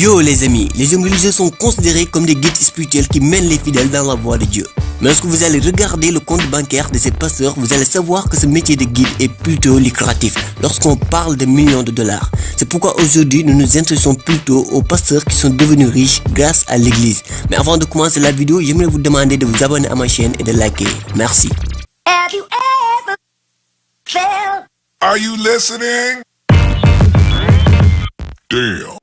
Yo les amis, les hommes religieux sont considérés comme des guides spirituels qui mènent les fidèles dans la voie de Dieu. Mais lorsque vous allez regarder le compte bancaire de ces pasteurs, vous allez savoir que ce métier de guide est plutôt lucratif lorsqu'on parle de millions de dollars. C'est pourquoi aujourd'hui nous nous intéressons plutôt aux pasteurs qui sont devenus riches grâce à l'église. Mais avant de commencer la vidéo, j'aimerais vous demander de vous abonner à ma chaîne et de liker. Merci. Have you ever felt? Are you listening? Damn.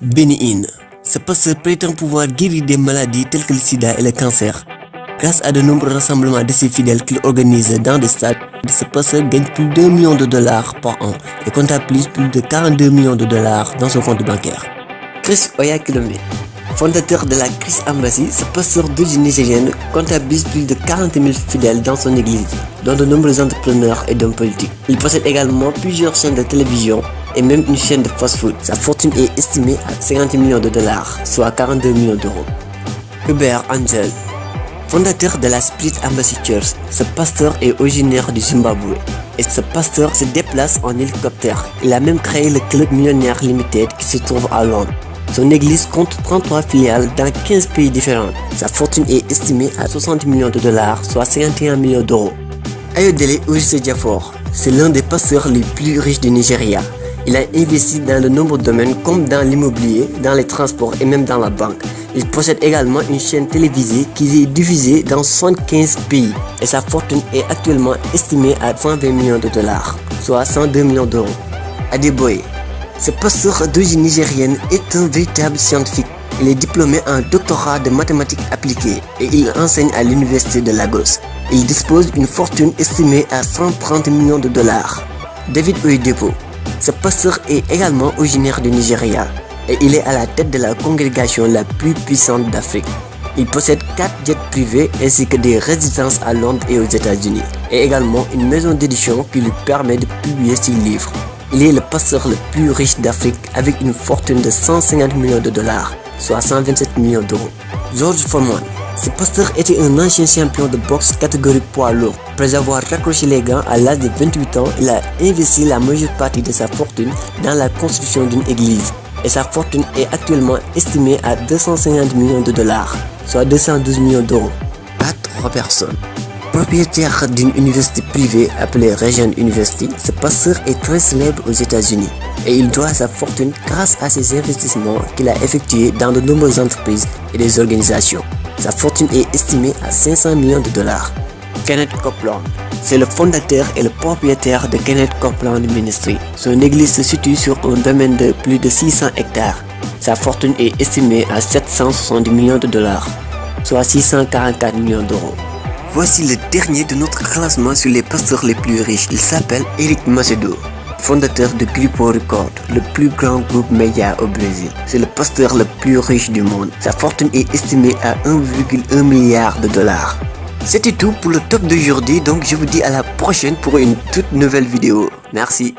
Benny Hinn, ce pasteur prétend pouvoir guérir des maladies telles que le sida et le cancer. Grâce à de nombreux rassemblements de ses fidèles qu'il organise dans des stades, ce pasteur gagne plus d'1 million de dollars par an et comptabilise plus de 42 millions de dollars dans son compte bancaire. Chris Oyakhilome, fondateur de la Christ Embassy, ce pasteur d'origine nigérienne comptabilise plus de 40 000 fidèles dans son église, dont de nombreux entrepreneurs et d'hommes politiques. Il possède également plusieurs chaînes de télévision et même une chaîne de fast-food. Sa fortune est estimée à 50 millions de dollars, soit 42 millions d'euros. Hubert Angel, fondateur de la Spirit Embassy Church, ce pasteur est originaire du Zimbabwe et ce pasteur se déplace en hélicoptère. Il a même créé le Club Millionnaire Limited qui se trouve à Londres. Son église compte 33 filiales dans 15 pays différents. Sa fortune est estimée à 60 millions de dollars, soit 51 millions d'euros. Ayodele Ejiofor, c'est l'un des pasteurs les plus riches du Nigeria. Il a investi dans de nombreux domaines comme dans l'immobilier, dans les transports et même dans la banque. Il possède également une chaîne télévisée qui est diffusée dans 75 pays et sa fortune est actuellement estimée à 120 millions de dollars, soit 102 millions d'euros. Adeboye, ce pasteur d'origine nigérienne est un véritable scientifique. Il est diplômé en doctorat de mathématiques appliquées et il enseigne à l'université de Lagos. Il dispose d'une fortune estimée à 130 millions de dollars. David Oyedepo, ce pasteur est également originaire du Nigeria et il est à la tête de la congrégation la plus puissante d'Afrique. Il possède 4 jets privés ainsi que des résidences à Londres et aux États-Unis et également une maison d'édition qui lui permet de publier ses livres. Il est le pasteur le plus riche d'Afrique avec une fortune de 150 millions de dollars, soit 127 millions d'euros. George Foreman, ce pasteur était un ancien champion de boxe catégorie poids lourd. Après avoir raccroché les gants à l'âge de 28 ans, il a investi la majeure partie de sa fortune dans la construction d'une église. Et sa fortune est actuellement estimée à 250 millions de dollars, soit 212 millions d'euros. Pat Robertson, propriétaire d'une université privée appelée Regent University, ce pasteur est très célèbre aux États-Unis et il doit sa fortune grâce à ses investissements qu'il a effectués dans de nombreuses entreprises et des organisations. Sa fortune est estimée à 500 millions de dollars. Kenneth Copeland, c'est le fondateur et le propriétaire de Kenneth Copeland Ministry. Son église se situe sur un domaine de plus de 600 hectares. Sa fortune est estimée à 770 millions de dollars, soit 644 millions d'euros. Voici le dernier de notre classement sur les pasteurs les plus riches. Il s'appelle Eric Macedo, fondateur de Grupo Record, le plus grand groupe média au Brésil. C'est le pasteur le plus riche du monde. Sa fortune est estimée à 1,1 milliard de dollars. C'était tout pour le top d'aujourd'hui, donc je vous dis à la prochaine pour une toute nouvelle vidéo. Merci.